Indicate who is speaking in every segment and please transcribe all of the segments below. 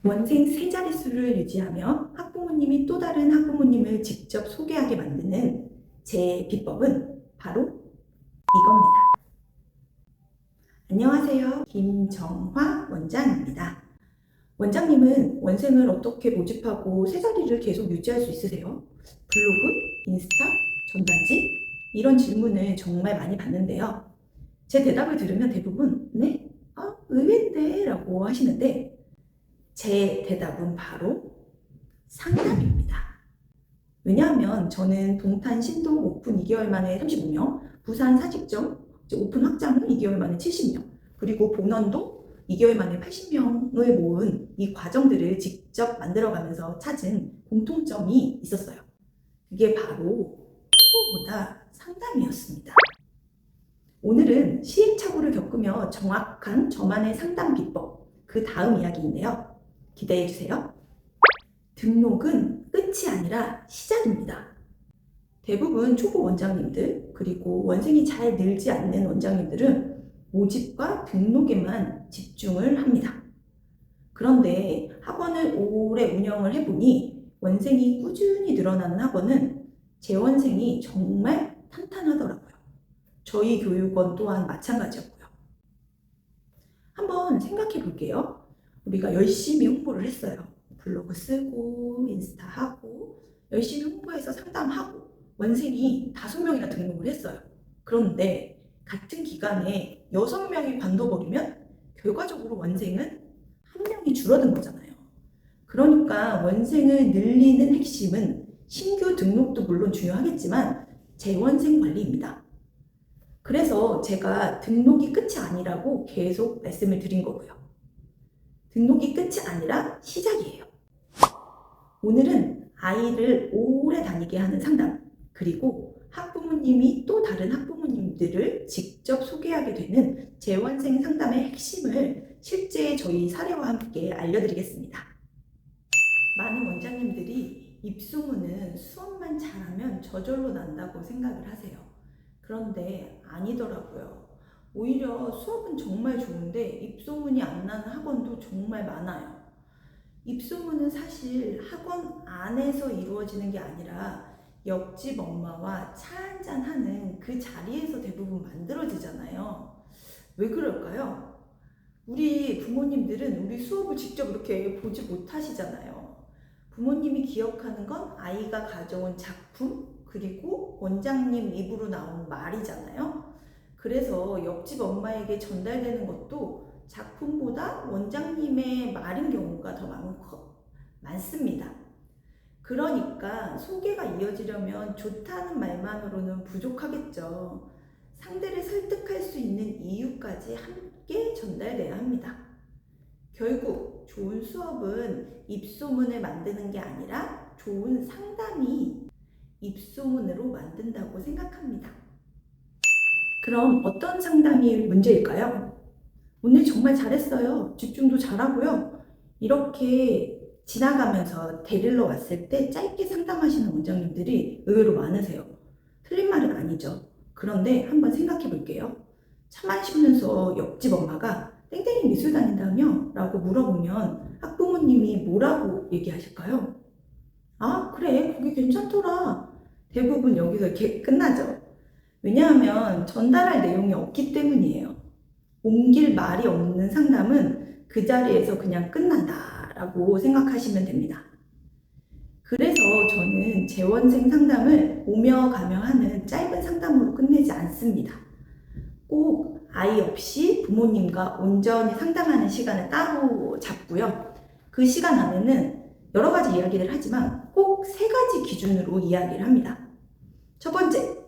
Speaker 1: 원생 세 자릿수를 유지하며 학부모님이 또 다른 학부모님을 직접 소개하게 만드는 제 비법은 바로 이겁니다. 안녕하세요. 김정화 원장입니다. 원장님은 원생을 어떻게 모집하고 세 자리를 계속 유지할 수 있으세요? 블로그, 인스타, 전단지? 이런 질문을 정말 많이 받는데요. 제 대답을 들으면 대부분 네? 의외인데? 라고 하시는데 제 대답은 바로 상담입니다. 왜냐하면 저는 동탄 신동 오픈 2개월 만에 35명, 부산 사직점 오픈 확장은 2개월 만에 70명, 그리고 본원도 2개월 만에 80명을 모은 이 과정들을 직접 만들어가면서 찾은 공통점이 있었어요. 그게 바로 홍보보다 상담이었습니다. 오늘은 시행착오를 겪으며 정확한 저만의 상담 비법, 그 다음 이야기인데요. 기대해주세요. 등록은 끝이 아니라 시작입니다. 대부분 초보 원장님들, 그리고 원생이 잘 늘지 않는 원장님들은 모집과 등록에만 집중을 합니다. 그런데 학원을 오래 운영을 해보니 원생이 꾸준히 늘어나는 학원은 재원생이 정말 탄탄하더라고요. 저희 교육원 또한 마찬가지였고요. 한번 생각해 볼게요. 우리가 열심히 홍보를 했어요. 블로그 쓰고 인스타 하고 열심히 홍보해서 상담하고 원생이 5명이나 등록을 했어요. 그런데 같은 기간에 6명이 관둬버리면 결과적으로 원생은 1명이 줄어든 거잖아요. 그러니까 원생을 늘리는 핵심은 신규 등록도 물론 중요하겠지만 재원생 관리입니다. 그래서 제가 등록이 끝이 아니라고 계속 말씀을 드린 거고요. 등록이 끝이 아니라 시작이에요. 오늘은 아이를 오래 다니게 하는 상담, 그리고 학부모님이 또 다른 학부모님들을 직접 소개하게 되는 재원생 상담의 핵심을 실제 저희 사례와 함께 알려드리겠습니다. 많은 원장님들이 입소문은 수업만 잘하면 저절로 난다고 생각을 하세요. 그런데 아니더라고요. 오히려 수업은 정말 좋은데 입소문이 안 나는 학원도 정말 많아요. 입소문은 사실 학원 안에서 이루어지는 게 아니라 옆집 엄마와 차 한잔 하는 그 자리에서 대부분 만들어지잖아요. 왜 그럴까요? 우리 부모님들은 우리 수업을 직접 이렇게 보지 못하시잖아요. 부모님이 기억하는 건 아이가 가져온 작품, 그리고 원장님 입으로 나온 말이잖아요. 그래서 옆집 엄마에게 전달되는 것도 작품보다 원장님의 말인 경우가 더 많습니다. 그러니까 소개가 이어지려면 좋다는 말만으로는 부족하겠죠. 상대를 설득할 수 있는 이유까지 함께 전달돼야 합니다. 결국 좋은 수업은 입소문을 만드는 게 아니라 좋은 상담이 입소문으로 만든다고 생각합니다. 그럼 어떤 상담이 문제일까요? 오늘 정말 잘했어요. 집중도 잘하고요. 이렇게 지나가면서 데리러 왔을 때 짧게 상담하시는 원장님들이 의외로 많으세요. 틀린 말은 아니죠. 그런데 한번 생각해 볼게요. 차 마시면서 옆집 엄마가 땡땡이 미술 다닌다며? 라고 물어보면 학부모님이 뭐라고 얘기하실까요? 아, 그래, 거기 괜찮더라. 대부분 여기서 이렇게 끝나죠. 왜냐하면 전달할 내용이 없기 때문이에요. 옮길 말이 없는 상담은 그 자리에서 그냥 끝난다라고 생각하시면 됩니다. 그래서 저는 재원생 상담을 오며 가며 하는 짧은 상담으로 끝내지 않습니다. 꼭 아이 없이 부모님과 온전히 상담하는 시간을 따로 잡고요. 그 시간 안에는 여러 가지 이야기를 하지만 꼭 3가지 기준으로 이야기를 합니다. 첫 번째,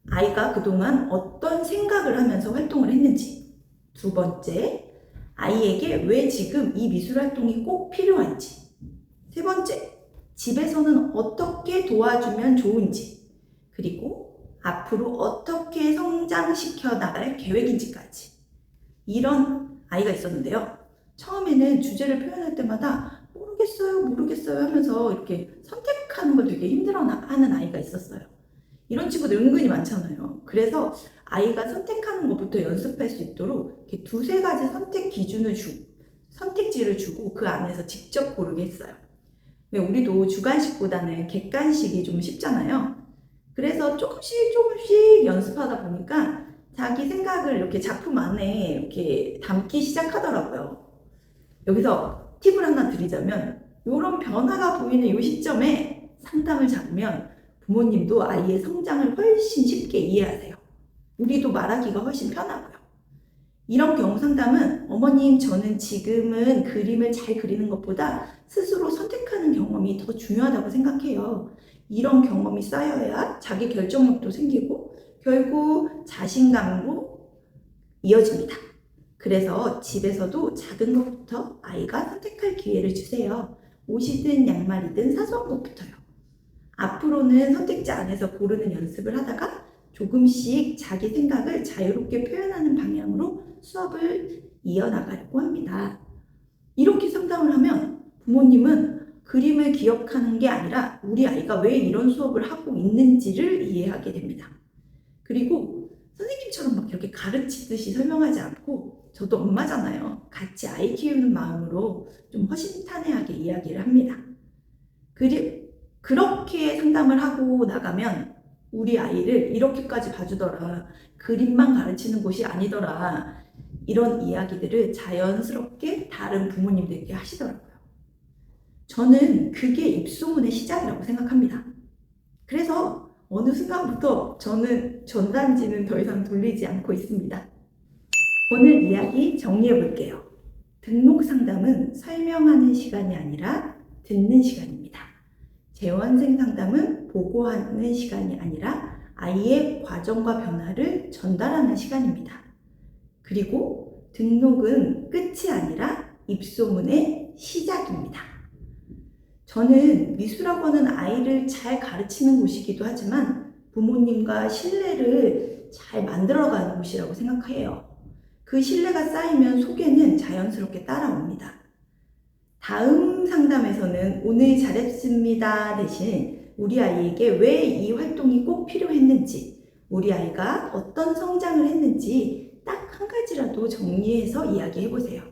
Speaker 1: 아이가 그동안 어떤 생각을 하면서 활동을 했는지. 두 번째, 아이에게 왜 지금 이 미술 활동이 꼭 필요한지. 세 번째, 집에서는 어떻게 도와주면 좋은지. 그리고 앞으로 어떻게 성장시켜 나갈 계획인지까지. 이런 아이가 있었는데요. 처음에는 주제를 표현할 때마다 모르겠어요 하면서 이렇게 선택하는 걸 되게 힘들어하는 아이가 있었어요. 이런 친구들 은근히 많잖아요. 그래서 아이가 선택하는 것부터 연습할 수 있도록 이렇게 2-3가지 선택 기준을 선택지를 주고 그 안에서 직접 고르게 했어요. 왜 우리도 주관식보다는 객관식이 좀 쉽잖아요. 그래서 조금씩 연습하다 보니까 자기 생각을 이렇게 작품 안에 이렇게 담기 시작하더라고요. 여기서 팁을 하나 드리자면 이런 변화가 보이는 이 시점에 상담을 잡으면 부모님도 아이의 성장을 훨씬 쉽게 이해하세요. 우리도 말하기가 훨씬 편하고요. 이런 경우 상담은 어머님, 저는 지금은 그림을 잘 그리는 것보다 스스로 선택하는 경험이 더 중요하다고 생각해요. 이런 경험이 쌓여야 자기 결정력도 생기고 결국 자신감으로 이어집니다. 그래서 집에서도 작은 것부터 아이가 선택할 기회를 주세요. 옷이든 양말이든 사소한 것부터요. 앞으로는 선택지 안에서 고르는 연습을 하다가 조금씩 자기 생각을 자유롭게 표현하는 방향으로 수업을 이어나가려고 합니다. 이렇게 상담을 하면 부모님은 그림을 기억하는 게 아니라 우리 아이가 왜 이런 수업을 하고 있는지를 이해하게 됩니다. 그리고 선생님처럼 막 이렇게 가르치듯이 설명하지 않고 저도 엄마잖아요. 같이 아이 키우는 마음으로 좀 허심탄회하게 이야기를 합니다. 그렇게 상담을 하고 나가면 우리 아이를 이렇게까지 봐주더라. 그림만 가르치는 곳이 아니더라. 이런 이야기들을 자연스럽게 다른 부모님들께 하시더라고요. 저는 그게 입소문의 시작이라고 생각합니다. 그래서 어느 순간부터 저는 전단지는 더 이상 돌리지 않고 있습니다. 오늘 이야기 정리해 볼게요. 등록 상담은 설명하는 시간이 아니라 듣는 시간입니다. 재원생 상담은 보고하는 시간이 아니라 아이의 과정과 변화를 전달하는 시간입니다. 그리고 등록은 끝이 아니라 입소문의 시작입니다. 저는 미술학원은 아이를 잘 가르치는 곳이기도 하지만 부모님과 신뢰를 잘 만들어가는 곳이라고 생각해요. 그 신뢰가 쌓이면 소개는 자연스럽게 따라옵니다. 다음 상담에서는 오늘 잘했습니다 대신 우리 아이에게 왜 이 활동이 꼭 필요했는지, 우리 아이가 어떤 성장을 했는지 딱 한 가지라도 정리해서 이야기해보세요.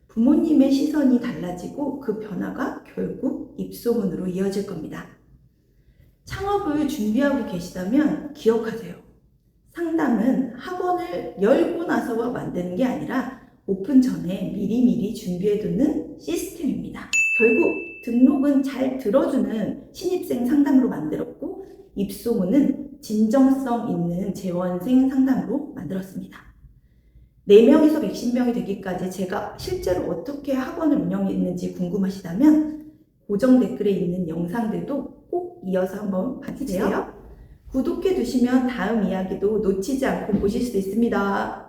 Speaker 1: 부모님의 시선이 달라지고 그 변화가 결국 입소문으로 이어질 겁니다. 창업을 준비하고 계시다면 기억하세요. 상담은 학원을 열고 나서 만드는 게 아니라 오픈 전에 미리미리 준비해두는 시스템입니다. 결국 등록은 잘 들어주는 신입생 상담으로 만들었고 입소문은 진정성 있는 재원생 상담으로 만들었습니다. 4명에서 110명이 되기까지 제가 실제로 어떻게 학원을 운영했는지 궁금하시다면 고정 댓글에 있는 영상들도 꼭 이어서 한번 봐주세요. 구독해 두시면 다음 이야기도 놓치지 않고 보실 수 있습니다.